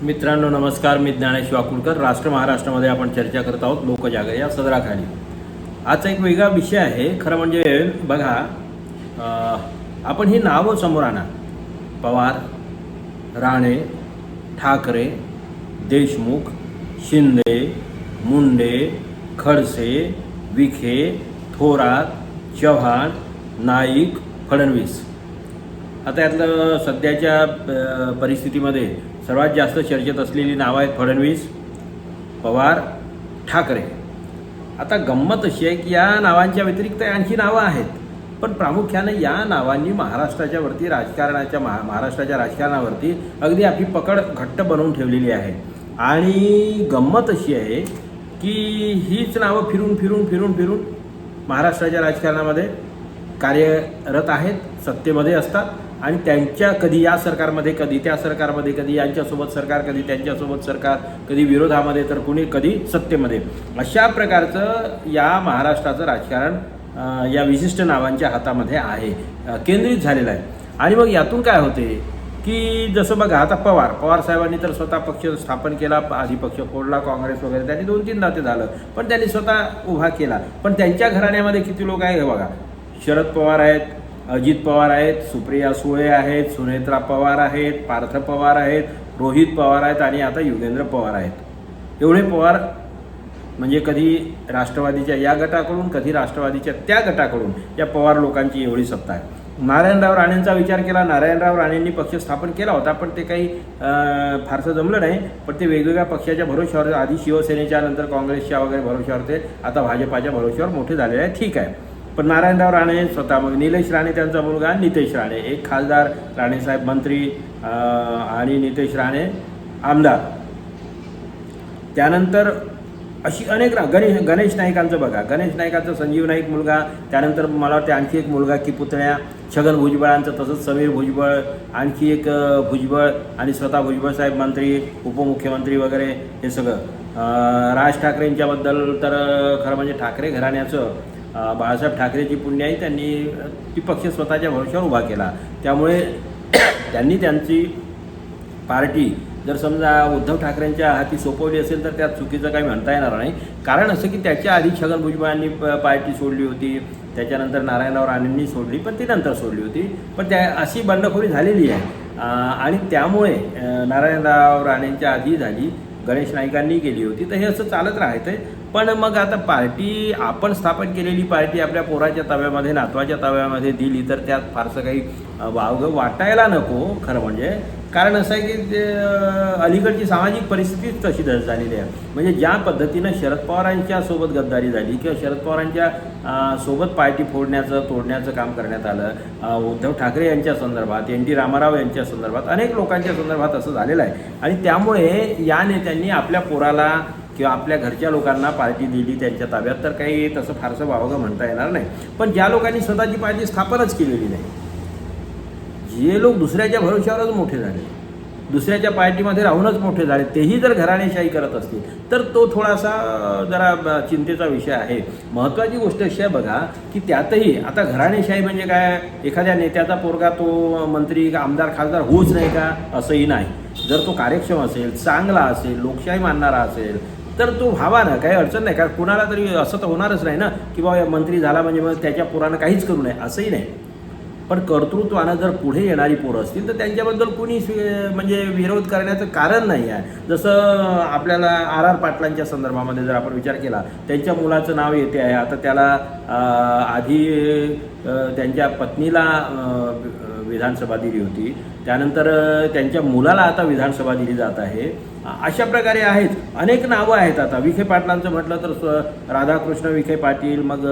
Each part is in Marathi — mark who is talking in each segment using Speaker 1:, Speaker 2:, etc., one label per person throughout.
Speaker 1: मित्रांनो नमस्कार, मी ज्ञानेश वाकुळकर. राष्ट्र महाराष्ट्रामध्ये आपण चर्चा करत आहोत लोकजागर या सदराखाली. आजचा एक वेगळा विषय आहे. खरं म्हणजे बघा, आपण ही नावं समोर आणा: पवार, राणे, ठाकरे, देशमुख, शिंदे, मुंडे, खडसे, विखे, थोरात, चव्हाण, नाईक, फडणवीस. आता यातलं सध्याच्या परिस्थितीमध्ये सर्वात जास्त चर्चेत असलेली नावं आहेत फडणवीस, पवार, ठाकरे. आता गंमत अशी आहे की या नावांच्या व्यतिरिक्त आणखी नावं आहेत, पण प्रामुख्याने या नावांनी महाराष्ट्राच्या वरती महाराष्ट्राच्या राजकारणावरती अगदी आपली पकड घट्ट बनवून ठेवलेली आहे. आणि गंमत अशी आहे की हीच नावं फिरून महाराष्ट्राच्या राजकारणामध्ये कार्यरत आहेत, सत्तेमध्ये असतात. आणि त्यांच्या कधी या सरकारमध्ये, कधी त्या सरकारमध्ये, कधी यांच्यासोबत सरकार, कधी त्यांच्यासोबत सरकार, कधी विरोधामध्ये, तर कुणी कधी सत्तेमध्ये. अशा प्रकारचं या महाराष्ट्राचं राजकारण या विशिष्ट नावांच्या हातामध्ये आहे, केंद्रित झालेलं आहे. आणि मग यातून काय होते की जसं बघा, आता पवार साहेबांनी तर स्वतः पक्ष स्थापन केला, आधी पक्ष फोडला, काँग्रेस वगैरे, त्यांनी 2-3दा ते झालं, पण त्यांनी स्वतः उभा केला. पण त्यांच्या घराण्यामध्ये किती लोक आहे हे बघा: शरद पवार आहेत, अजित पवार आहेत, सुप्रिया सुळे आहेत, सुनेत्रा पवार आहेत, पार्थ पवार आहेत, रोहित पवार आहेत आणि आता युगेंद्र पवार आहेत. एवढे पवार म्हणजे कधी राष्ट्रवादीच्या या गटाकडून, कधी राष्ट्रवादीच्या त्या गटाकडून या पवार लोकांची एवढी सत्ता आहे. नारायणराव राणेंचा विचार केला. नारायणराव राणेंनी पक्ष स्थापन केला होता, पण ते काही फारसं जमलं नाही. पण ते वेगवेगळ्या पक्षाच्या भरोश्यावर, आधी शिवसेनेच्या, नंतर काँग्रेसच्या वगैरे भरोश्यावर, ते आता भाजपाच्या भरोश्यावर मोठे झालेले आहे. ठीक आहे, पण नारायणराव राणे स्वतः, मग निलेश राणे त्यांचा मुलगा, नितेश राणे एक खासदार, राणेसाहेब मंत्री आणि नितेश राणे आमदार. त्यानंतर अशी अनेक गणेश नाईकांचं बघा, गणेश नाईकांचा संजीव नाईक मुलगा, त्यानंतर मला वाटते आणखी एक मुलगा की पुतण्या, छगन भुजबळांचं, तसंच समीर भुजबळ, आणखी एक भुजबळ आणि स्वतः भुजबळ साहेब मंत्री, उपमुख्यमंत्री वगैरे, हे सगळं. राज ठाकरेंच्याबद्दल तर खरं म्हणजे ठाकरे घराण्याचं, बाळासाहेब ठाकरेची पुण्याई, त्यांनी ती पक्ष स्वतःच्या भरोश्यावर उभा केला. त्यामुळे त्यांनी त्यांची पार्टी जर समजा उद्धव ठाकरेंच्या हाती सोपवली असेल तर त्यात चुकीचं काही म्हणता येणार नाही. कारण असं की त्याच्या आधी छगन भुजबळांनी पार्टी सोडली होती, त्याच्यानंतर नारायणराव राणेंनी सोडली, पण ती नंतर सोडली होती. पण त्या अशी बंडखोरी झालेली आहे. आणि त्यामुळे नारायणराव राणेंच्या आधी झाली, गणेश नाईकांनी केली होती, तर हे असं चालत राहतं. पण मग आता पार्टी, आपण स्थापन केलेली पार्टी आपल्या पोराच्या ताब्यामध्ये, नातवाच्या ताब्यामध्ये दिली तर त्यात फारसं काही वावगं वाटायला नको खरं म्हणजे. कारण असं आहे की अलीकडची सामाजिक परिस्थितीच तशी झालेली आहे. म्हणजे ज्या पद्धतीनं शरद पवारांच्या सोबत गद्दारी झाली किंवा शरद पवारांच्या सोबत पार्टी तोडण्याचं काम करण्यात आलं, उद्धव ठाकरे यांच्या संदर्भात, NT रामाराव यांच्या संदर्भात, अनेक लोकांच्या संदर्भात असं झालेलं आहे. आणि त्यामुळे या नेत्यांनी आपल्या पोराला किंवा आपल्या घरच्या लोकांना पार्टी दिली त्यांच्या ताब्यात, तर काही तसं फारसं वावगं म्हणता येणार नाही. पण ज्या लोकांनी स्वतःची पार्टी स्थापनच केलेली नाही, जे लोक दुसऱ्याच्या भरोश्यावरच मोठे झाले, दुसऱ्याच्या पार्टीमध्ये राहूनच मोठे झाले, तेही जर घराणेशाही करत असतील तर तो थोडासा जरा चिंतेचा विषय आहे. महत्त्वाची गोष्ट अशी आहे बघा की त्यातही आता घराणेशाही म्हणजे काय, एखाद्या नेत्याचा पोरगा तो मंत्री, आमदार, खासदार होऊच नाही का, असंही नाही. जर तो कार्यक्षम असेल, चांगला असेल, लोकशाही मानणारा असेल तर तो व्हावा ना, काही अडचण नाही. कारण कुणाला तरी असं तर होणारच नाही ना की बाबा मंत्री झाला म्हणजे मग त्याच्या पोरानं काहीच करू नये, असंही नाही. पण कर्तृत्वानं जर पुढे येणारी पोरं असतील तर त्यांच्याबद्दल कुणी म्हणजे विरोध करण्याचं कारण नाही आहे. जसं आपल्याला RR पाटलांच्या संदर्भामध्ये जर आपण विचार केला, त्यांच्या मुलाचं नाव येते आहे. आता त्याला आधी त्यांच्या पत्नीला विधानसभा दिली होती, त्यानंतर त्यांच्या मुलाला आता विधानसभा दिली जात आहे. अशा प्रकारे आहेत, अनेक नावं आहेत. आता विखे पाटलांचं म्हटलं तर राधाकृष्ण विखे पाटील, मग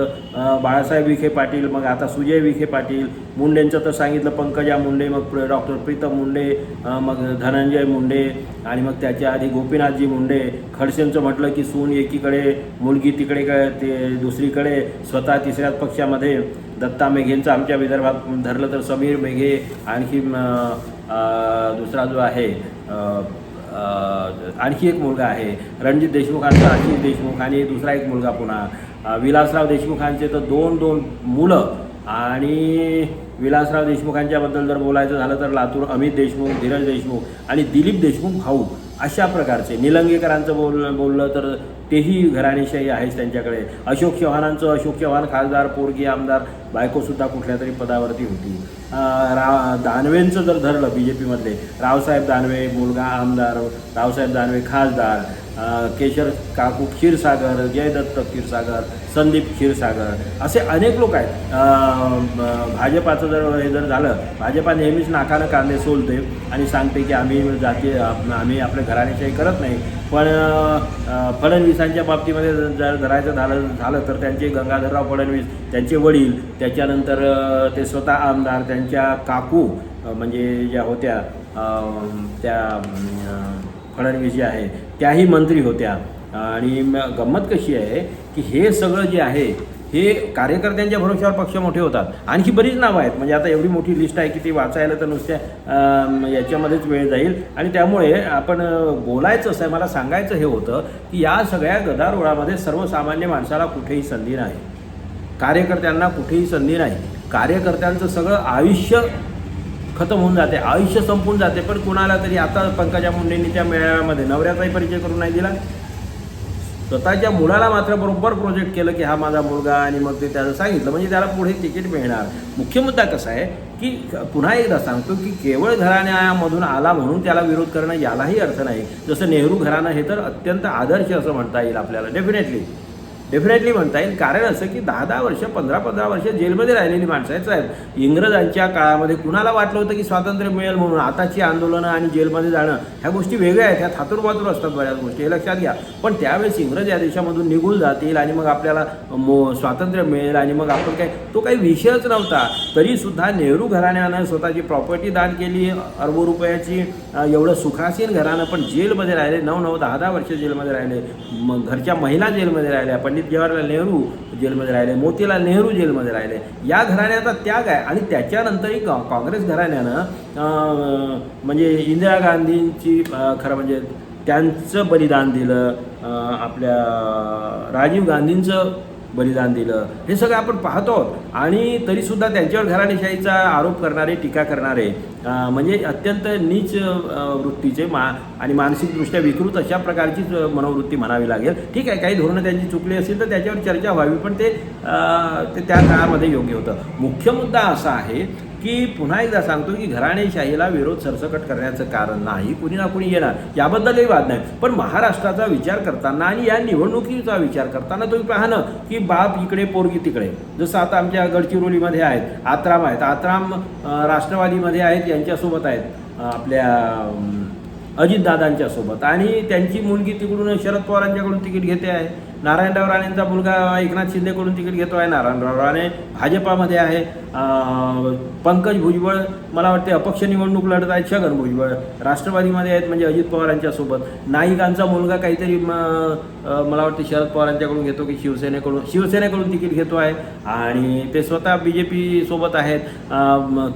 Speaker 1: बाळासाहेब विखे पाटील, मग आता सुजय विखे पाटील. मुंडेंचं तर सांगितलं पंकजा मुंडे, मग डॉक्टर प्रीतम मुंडे, मग धनंजय मुंडे, आणि मग त्याच्या आधी गोपीनाथजी मुंडे. खडसेंचं म्हटलं की सून एकीकडे, मुलगी तिकडे, ते दुसरीकडे, स्वतः तिसऱ्याच पक्षामध्ये. दत्ता मेघेंचं आमच्या विदर्भात धरलं तर समीर मेघे, आणखी दुसरा जो आहे आणखी एक मुलगा आहे रणजित देशमुखांचा, आशिष देशमुख, आणि दुसरा एक मुलगा पुन्हा विलासराव देशमुखांचे तर दोन मुलं. आणि विलासराव देशमुखांच्याबद्दल जर बोलायचं झालं तर लातूर अमित देशमुख, धीरज देशमुख आणि दिलीप देशमुख भाऊ अशा प्रकारचे. निलंगेकरांचं बोललं तर तेही घराणेशाही आहेच त्यांच्याकडे. अशोक चव्हाण खासदार, पोरगी आमदार, बायकोसुद्धा कुठल्या तरी पदावरती होती. दानवेंचं जर धरलं बी जे पीमधले, रावसाहेब दानवे मुलगा आमदार, रावसाहेब दानवे खासदार, केशर काकू क्षीरसागर, जयदत्त क्षीरसागर, संदीप क्षीरसागर, असे अनेक लोक आहेत. भाजपाचं जर झालं, भाजपा नेहमीच नाकानं कांदे सोलते आणि सांगते की आम्ही आपल्या घराणेशाही करत नाही. पण फडणवीसांच्या बाबतीमध्ये जर धरायचं झालं तर त्यांचे गंगाधरराव फडणवीस, त्यांचे वडील, त्याच्यानंतर ते स्वतः आमदार, त्यांच्या काकू म्हणजे ज्या होत्या त्या फडणवीस जे आहे त्याही मंत्री होत्या. आणि गंमत कशी आहे की हे सगळं जे आहे हे कार्यकर्त्यांच्या भरोश्यावर पक्ष मोठे होतात. आणखी बरीच नावं आहेत, म्हणजे आता एवढी मोठी लिस्ट आहे की ती वाचायला तर नुसत्या याच्यामध्येच वेळ जाईल. आणि त्यामुळे आपण बोलायचं असं आहे, मला सांगायचं हे होतं की या सगळ्या गदारोळामध्ये सर्वसामान्य माणसाला कुठेही संधी नाही, कार्यकर्त्यांना कुठेही संधी नाही. कार्यकर्त्यांचं सगळं आयुष्य खतम होऊन जाते, आयुष्य संपून जाते. पण कुणाला तरी आता पंकजा मुंडेंनी त्या मेळाव्यामध्ये नवऱ्याचाही परिचय करून नाही दिला, स्वतःच्या मुलाला मात्र बरोबर प्रोजेक्ट केलं की हा माझा मुलगा, आणि मग ते त्याला सांगितलं म्हणजे त्याला पुढे तिकीट मिळणार. मुख्य मुद्दा कसा आहे की पुन्हा एकदा सांगतो की केवळ घराण्यामधून आला म्हणून त्याला विरोध करणं यालाही अर्थ नाही. जसं नेहरू घराणं हे तर अत्यंत आदर्श असं म्हणता येईल आपल्याला, डेफिनेटली म्हणता येईल. कारण असं की 10 वर्ष 15 वर्ष जेलमध्ये राहिलेली माणसं आहेत साहेब. इंग्रजांच्या काळामध्ये कुणाला वाटलं होतं की स्वातंत्र्य मिळेल म्हणून? आताची आंदोलनं आणि जेलमध्ये जाणं ह्या गोष्टी वेगळ्या आहेत, ह्या थातूरमातूर असतात बऱ्याच गोष्टी, हे लक्षात घ्या. पण त्यावेळेस इंग्रज या देशामधून निघून जातील आणि मग आपल्याला स्वातंत्र्य मिळेल आणि मग आपण काय, तो काही विषयच नव्हता. तरीसुद्धा नेहरू घराण्यानं स्वतःची प्रॉपर्टी दान केली अरबो रुपयाची, एवढं सुखासीन घराणं, पण जेलमध्ये राहिले 9-9, 10-10 वर्ष जेलमध्ये राहिले. मग घरच्या महिला जेलमध्ये राहिल्या, पंडित जवाहरलाल नेहरू जेलमध्ये राहिले, मोतीलाल नेहरू जेलमध्ये राहिले. या घराण्याचा त्याग आहे. आणि त्याच्यानंतरही काँग्रेस घराण्यानं म्हणजे इंदिरा गांधींची खरं म्हणजे त्यांचं बलिदान दिलं, आपल्या राजीव गांधींचं बलिदान दिलं, हे सगळं आपण पाहतो आहोत. आणि तरीसुद्धा त्यांच्यावर घराणेशाहीचा आरोप करणारे, टीका करणारे म्हणजे अत्यंत नीच वृत्तीचे आणि मानसिकदृष्ट्या विकृत अशा प्रकारचीच मनोवृत्ती म्हणावी लागेल. ठीक आहे, काही धोरणं त्यांची चुकली असेल तर त्याच्यावर चर्चा व्हावी, पण ते त्या काळामध्ये योग्य होतं. मुख्य मुद्दा असा आहे की पुन्हा एकदा सांगतो की घराणेशाहीला विरोध सरसकट करण्याचं कारण नाही, कुणी ना कुणी येणार, याबद्दलही वाद नाही. पण महाराष्ट्राचा विचार करताना आणि या निवडणुकीचा विचार करताना तुम्ही पाहणं की बाप इकडे पोरगी तिकडे, जसं आता आमच्या गडचिरोलीमध्ये आहेत, आत्राम राष्ट्रवादीमध्ये आहेत, यांच्यासोबत आहेत आपल्या अजितदादांच्या सोबत, आणि त्यांची मुलगी तिकडून शरद पवारांच्याकडून तिकीट घेते आहे. नारायणराव राणेंचा मुलगा एकनाथ शिंदेकडून तिकीट घेतो आहे. नारायणराव राणे भाजपामध्ये आहे. पंकज भुजबळ मला वाटते अपक्ष निवडणूक लढत आहेत. छगन भुजबळ राष्ट्रवादीमध्ये आहेत, म्हणजे अजित पवारांच्या सोबत. नाईकांचा मुलगा काहीतरी मला वाटते शरद पवारांच्याकडून घेतो की शिवसेनेकडून तिकीट घेतो आहे, आणि ते स्वतः BJP सोबत आहेत.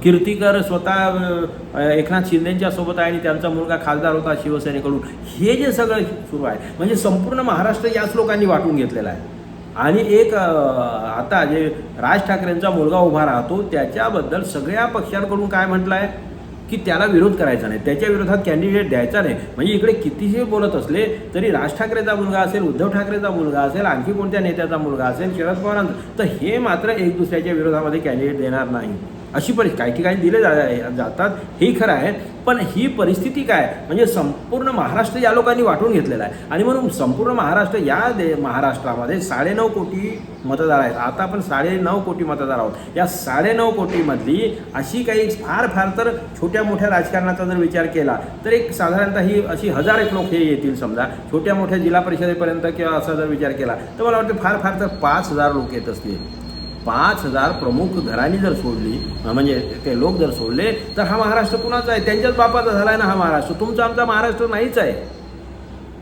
Speaker 1: कीर्तीकर स्वतः एकनाथ शिंदेंच्या सोबत आहे आणि त्यांचा मुलगा खासदार होता शिवसेनेकडून. हे जे सगळं सुरू आहे म्हणजे संपूर्ण महाराष्ट्र याच लोकांनी वाटून घेतलेला आहे. आणि एक आता जे राज ठाकरेंचा मुलगा उभा राहतो त्याच्याबद्दल सगळ्या पक्षांकडून काय म्हटलं आहे की त्याला विरोध करायचा नाही, त्याच्या विरोधात कॅन्डिडेट द्यायचा नाही. म्हणजे इकडे कितीही बोलत असले तरी राज ठाकरेचा मुलगा असेल, उद्धव ठाकरेचा मुलगा असेल, आणखी कोणत्या नेत्याचा मुलगा असेल, शरद पवारांचा, तर हे मात्र एक दुसऱ्याच्या विरोधामध्ये कॅन्डिडेट देणार नाही. अशी परिस्थिती काही ठिकाणी दिले जातात, हे खरं आहे. पण ही परिस्थिती काय म्हणजे संपूर्ण महाराष्ट्र या लोकांनी वाटून घेतलेला आहे. आणि म्हणून संपूर्ण महाराष्ट्र महाराष्ट्रामध्ये 9.5 कोटी मतदार आहेत. आता आपण 9.5 कोटी मतदार आहोत. या 9.5 कोटीमधली अशी काही फार तर छोट्या मोठ्या राजकारणाचा जर विचार केला तर एक साधारणतः ही अशी 1000 लोक हे येतील समजा, छोट्या मोठ्या जिल्हा परिषदेपर्यंत किंवा असा जर विचार केला तर मला वाटतं फार तर 5000 लोक येत असतील. 5000 प्रमुख घराणी जर सोडली, म्हणजे ते लोक जर सोडले तर हा महाराष्ट्र कुणाचा आहे? त्यांच्याच बापाचा झाला आहे ना हा महाराष्ट्र. तुमचा आमचा महाराष्ट्र नाहीच आहे,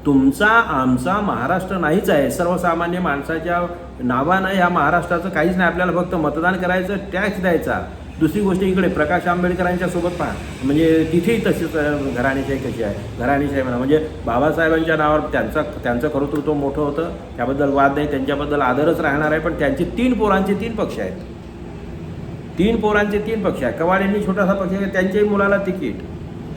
Speaker 1: तुमचा आमचा महाराष्ट्र नाहीच आहे. सर्वसामान्य माणसाच्या नावानं या महाराष्ट्राचं काहीच नाही. आपल्याला फक्त मतदान करायचं, टॅक्स द्यायचा. दुसरी गोष्ट इकडे प्रकाश आंबेडकरांच्या सोबत पहा, म्हणजे तिथेही तशीच घराणेशाही कशी आहे. घराणेशाही म्हणा म्हणजे बाबासाहेबांच्या नावावर त्यांचं कर्तृत्व मोठं होतं, त्याबद्दल वाद नाही, त्यांच्याबद्दल आदरच राहणार आहे. पण त्यांचे 3 पोरांचे 3 पक्ष आहेत, 3 पोरांचे 3 पक्ष आहेत. कवाडेंनी छोटासा पक्ष आहे, त्यांच्याही मुलाला तिकीट.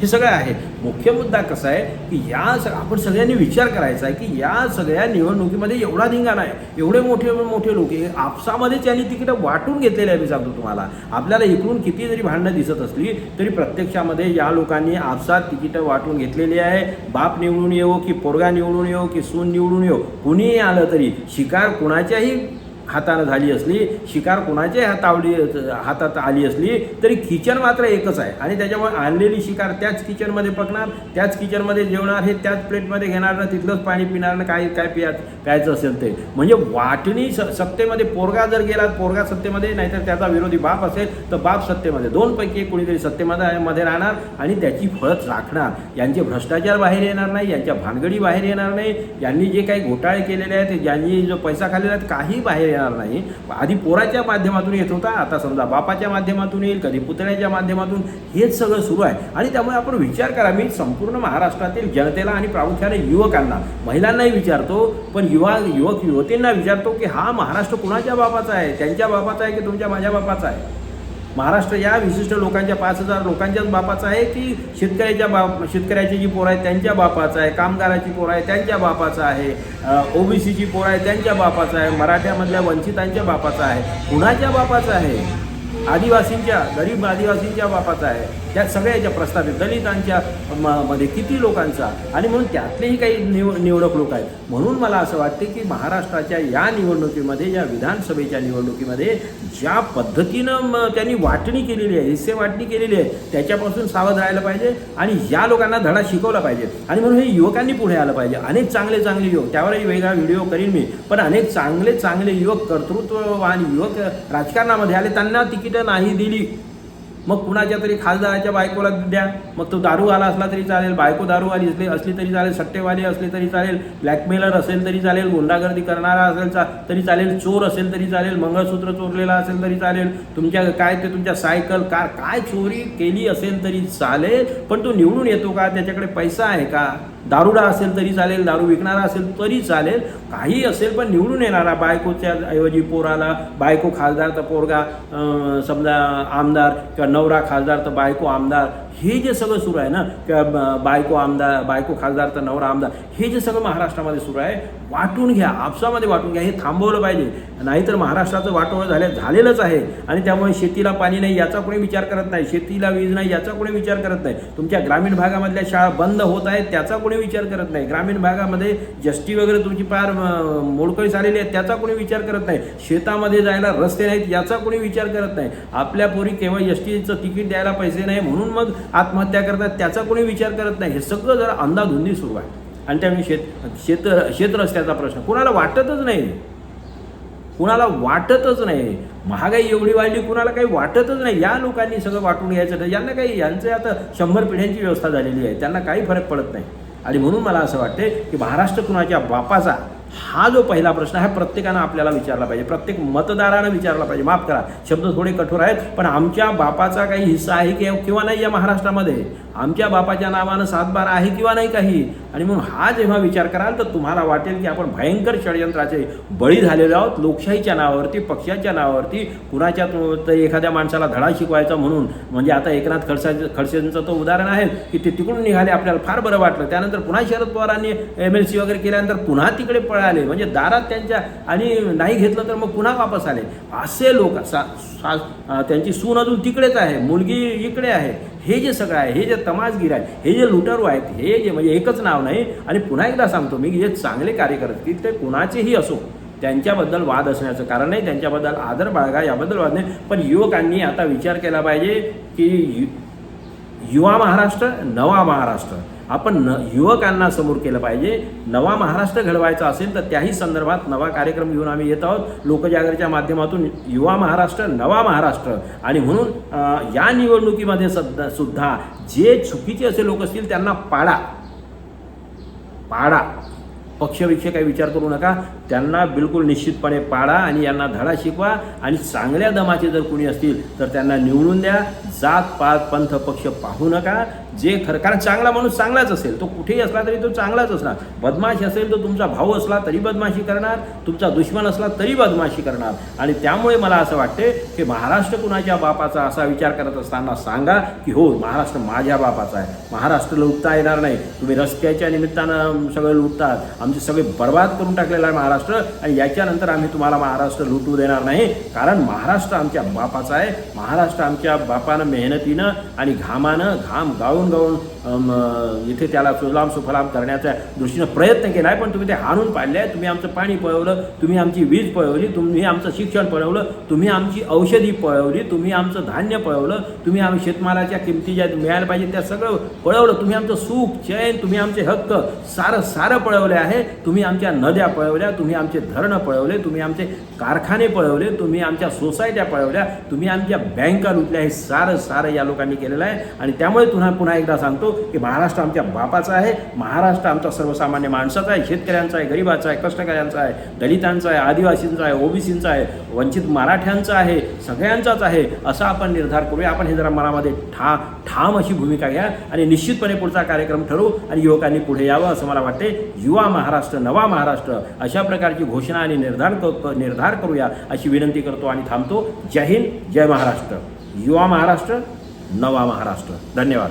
Speaker 1: हे सगळं आहे. मुख्य मुद्दा कसा आहे की आपण सगळ्यांनी विचार करायचा आहे की या सगळ्या निवडणुकीमध्ये एवढा धिंगाणा आहे, एवढे मोठे मोठे लोक आपसामध्ये त्यांनी तिकीटं वाटून घेतलेले आहे. मी सांगतो तुम्हाला, आपल्याला इकडून किती जरी भांडणं दिसत असली तरी प्रत्यक्षामध्ये या लोकांनी आपसात तिकीटं वाटून घेतलेली आहे. बाप निवडून येवो की पोरगा निवडून येवो की सून निवडून येवो, कुणीही आलं तरी शिकार कुणाच्याही हातानं झाली असली, शिकार कोणाच्या हातात आली असली तरी किचन मात्र एकच आहे. आणि त्याच्यामुळे आणलेली शिकार त्याच किचनमध्ये पकणार, त्याच किचनमध्ये जेवणार, हे त्याच प्लेटमध्ये घेणार ना, तिथलंच पाणी पिणार ना, काय काय प्यायचं असेल ते. म्हणजे वाटणी सत्तेमध्ये पोरगा जर गेला, पोरगा सत्तेमध्ये, नाहीतर त्याचा विरोधी बाप असेल तर बाप सत्तेमध्ये, दोनपैकी कोणीतरी सत्तेमध्ये राहणार आणि त्याची फळच राखणार. यांचे भ्रष्टाचार बाहेर येणार नाही, यांच्या भानगडी बाहेर येणार नाही, यांनी जे काही घोटाळे केलेले आहेत, ज्यांनी जो पैसा खाल्लेला आहे काही बाहेर नाही. आधी पोराच्या माध्यमातून येत होता, आता समजा बापाच्या माध्यमातून येईल, कधी पुतण्याच्या माध्यमातून, हेच सगळं सुरू आहे. आणि त्यामुळे आपण विचार करा, मी संपूर्ण महाराष्ट्रातील जनतेला आणि प्रामुख्याने युवकांना, महिलांनाही विचारतो, पण युवक युवतींना विचारतो की हा महाराष्ट्र कुणाच्या बापाचा आहे? त्यांच्या बापाचा आहे की तुमच्या माझ्या बापाचा आहे? महाराष्ट्र या विशिष्ट लोकांच्या 5,000 लोकांच्याच बापाचा आहे की शेतकऱ्याची जी पोरं आहेत त्यांच्या बापाचा आहे, कामगाराची पोरं आहे त्यांच्या बापाचा आहे, ओबीसीची पोरं आहे त्यांच्या बापाचा आहे, मराठ्यामधल्या वंचितांच्या बापाचा आहे? कुणाच्या बापाचा आहे? गरीब आदिवासींच्या बापाचा आहे. त्या सगळ्याच्या प्रस्तावित दलितांच्या मध्ये किती लोकांचा, आणि म्हणून त्यातलेही काही निवडक लोक आहेत. म्हणून मला असं वाटते की महाराष्ट्राच्या या निवडणुकीमध्ये, या विधानसभेच्या निवडणुकीमध्ये ज्या पद्धतीनं त्यांनी वाटणी केलेली आहे, हिस्से वाटणी केलेली आहे, त्याच्यापासून सावध राहायला पाहिजे आणि या लोकांना धडा शिकवला पाहिजे. आणि म्हणून हे युवकांनी पुढे आलं पाहिजे. अनेक चांगले युवक, त्यावरही वेगळा व्हिडिओ करीन मी, पण अनेक चांगले युवक, कर्तृत्ववान युवक राजकारणामध्ये आले, त्यांना तिकीटं नाही दिली. मग कुणाच्या तरी खासदाराच्या बायकोला द्या, मग तो दारू आला असला तरी चालेल, बायको दारू आली असली तरी चालेल, सट्टेवाली असले तरी चालेल, ब्लॅकमेलर असेल तरी चालेल, गुंडागर्दी करणारा असेल तरी चालेल, चोर असेल तरी चालेल, मंगळसूत्र चोरलेला असेल तरी चालेल, तुमच्या सायकल कार काय चोरी केली असेल तरी चालेल, पण तो निवडून येतो का? त्याच्याकडे पैसा आहे का? दारुडा असेल तरी चालेल, दारू विकणारा असेल तरी चालेल, काही असेल पण निवडून येणारा. बायकोच्या ऐवजी पोराला, बायको खासदार तर पोरगा समजा आमदार, किंवा नवरा खासदार तर बायको आमदार, हे जे सगळं सुरू आहे ना, किंवा बायको खासदार तर नवरा आमदार, हे जे सगळं महाराष्ट्रामध्ये सुरू आहे, वाटून घ्या, आपसामध्ये वाटून घ्या. हे थांबवलं पाहिजे, नाहीतर महाराष्ट्राचं वाटोळं झालेलंच आहे. आणि त्यामुळे शेतीला पाणी नाही याचा कोणी विचार करत नाही, शेतीला वीज नाही याचा कोणी विचार करत नाही, तुमच्या ग्रामीण भागामधल्या शाळा बंद होत आहेत त्याचा कोणी विचार करत नाही, ग्रामीण भागामध्ये जस्टी वगैरे तुमची फार मोडकळीस आलेली आहे त्याचा कोणी विचार करत नाही, शेतामध्ये जायला रस्ते नाहीत याचा कोणी विचार करत नाही, आपल्या पोरी केवळ एसटीचं तिकीट द्यायला पैसे नाही म्हणून मग आत्महत्या करतात त्याचा कोणी विचार करत नाही. हे सगळं जरा अंधाधुंदी सुरू आहे. आणि त्यामुळे शेत रस्त्याचा प्रश्न कुणाला वाटतच नाही. महागाई एवढी वाढली, कुणाला काही वाटतच नाही. या लोकांनी सगळं वाटून घ्यायचं, यांना काही, यांचं आता 100 पिढ्यांची व्यवस्था झालेली आहे, त्यांना काही फरक पडत नाही. आणि म्हणून मला असं वाटते की महाराष्ट्र कुणाच्या बापाचा, हा जो पहिला प्रश्न आहे प्रत्येकानं आपल्याला विचारला पाहिजे, प्रत्येक मतदारानं विचारला पाहिजे. माफ करा, शब्द थोडे कठोर आहेत, पण आमच्या बापाचा काही हिस्सा आहे किंवा नाही या महाराष्ट्रामध्ये? आमच्या बापाच्या नावानं 7/12 आहे किंवा नाही काही? आणि म्हणून हा जेव्हा विचार कराल तर तुम्हाला वाटेल की आपण भयंकर षडयंत्राचे बळी झालेलो आहोत. लोकशाहीच्या नावावरती, पक्षाच्या नावावरती, कुणाच्या तरी एखाद्या माणसाला धडा शिकवायचा म्हणून. म्हणजे आता एकनाथ खडसेंचं तो उदाहरण आहे की ते तिकडून निघाले, आपल्याला फार बरं वाटलं, त्यानंतर पुन्हा शरद पवारांनी MLC वगैरे केल्यानंतर पुन्हा तिकडे पळाले, म्हणजे दारात त्यांच्या, आणि नाही घेतलं तर मग पुन्हा वापस आले. असे लोक, त्यांची सून अजून तिकडेच आहे, मुलगी इकडे आहे. हे जे सगळं आहे, हे जे तमासगीर आहे, हे जे लुटारू आहेत, हे जे, म्हणजे एकच नाव नाही. आणि पुन्हा एकदा सांगतो मी, जे चांगले कार्यकर्ते ते कुणाचेही असो, त्यांच्याबद्दल वाद असण्याचं कारण नाही, त्यांच्याबद्दल आदर बाळगा, याबद्दल वाद नाही. पण युवकांनी आता विचार केला पाहिजे की युवा महाराष्ट्र, नवा महाराष्ट्र, आपण युवकांना समोर केलं पाहिजे. नवा महाराष्ट्र घडवायचा असेल तर त्याही संदर्भात नवा कार्यक्रम घेऊन आम्ही येत आहोत, लोकजागृतीच्या माध्यमातून. युवा महाराष्ट्र, नवा महाराष्ट्र. आणि म्हणून या निवडणुकीमध्ये सुद्धा जे चुकीचे असे लोक असतील त्यांना पाडा. पक्षविषय काही विचार करू नका. त्यांना बिलकुल निश्चितपणे पाडा आणि यांना धडा शिकवा आणि चांगल्या दमाचे जर कोणी असतील तर त्यांना निवडून द्या. जात पात पंथ पक्ष पाहू नका. जे खरं, कारण चांगला माणूस चांगलाच असेल, तो कुठेही असला तरी तो चांगलाच असणार. बदमाश असेल तो तुमचा भाऊ असला तरी बदमाशी करणार, तुमचा दुश्मन असला तरी बदमाशी करणार. आणि त्यामुळे मला असं वाटते की महाराष्ट्र कुणाच्या बापाचा असा विचार करत असताना सांगा की हो, महाराष्ट्र माझ्या बापाचा आहे. महाराष्ट्र लुटता येणार नाही. तुम्ही रस्त्याच्या निमित्तानं सगळं लुटतात, आमचे सगळे बर्बाद करून टाकलेलं आहे महाराष्ट्र, आणि याच्यानंतर आम्ही तुम्हाला महाराष्ट्र लुटू देणार नाही. कारण महाराष्ट्र आमच्या बापाचा आहे. महाराष्ट्र आमच्या बापानं मेहनतीनं आणि घामानं घाम गाळून इथे त्याला सुजलाम सुफलाम करण्याच्या दृष्टीनं प्रयत्न केला आहे. पण तुम्ही ते हाणून पाडले आहे. तुम्ही आमचं पाणी पळवलं, तुम्ही आमची वीज पळवली, तुम्ही आमचं शिक्षण पळवलं, तुम्ही आमची औषधी पळवली, तुम्ही आमचं धान्य पळवलं, तुम्ही आम्ही शेतमालाच्या किमती ज्या मिळायला पाहिजे त्या सगळं पळवलं. तुम्ही आमचं सुख चैन, तुम्ही आमचे हक्क सारं पळवले आहे. तुम्ही आमच्या नद्या पळवल्या, तुम्ही आमचे धरणं पळवले, तुम्ही आमचे कारखाने पळवले, तुम्ही आमच्या सोसायट्या पळवल्या, तुम्ही आमच्या बँका लुटल्या. हे सारं या लोकांनी केलेलं आहे. आणि त्यामुळे पुन्हा एकदा सांगतो की महाराष्ट्र आमच्या बापाचा आहे. महाराष्ट्र आमचा सर्वसामान्य माणसाचा आहे, शेतकऱ्यांचा आहे, गरिबाचा आहे, कष्टकऱ्यांचा आहे, दलितांचा आहे, आदिवासींचा आहे, ओबीसींचा आहे, वंचित मराठ्यांचा आहे, सगळ्यांचाच आहे. असा आपण निर्धार करूया. आपण हे जरा मनामध्ये ठाम अशी भूमिका घ्या आणि निश्चितपणे पुढचा कार्यक्रम ठरवू आणि युवकांनी पुढे यावं असं मला वाटते. युवा महाराष्ट्र, नवा महाराष्ट्र अशा प्रकारची घोषणा आणि निर्धार करूया अशी विनंती करतो आणि थांबतो. जय हिंद, जय महाराष्ट्र. युवा महाराष्ट्र, नवा महाराष्ट्र. धन्यवाद.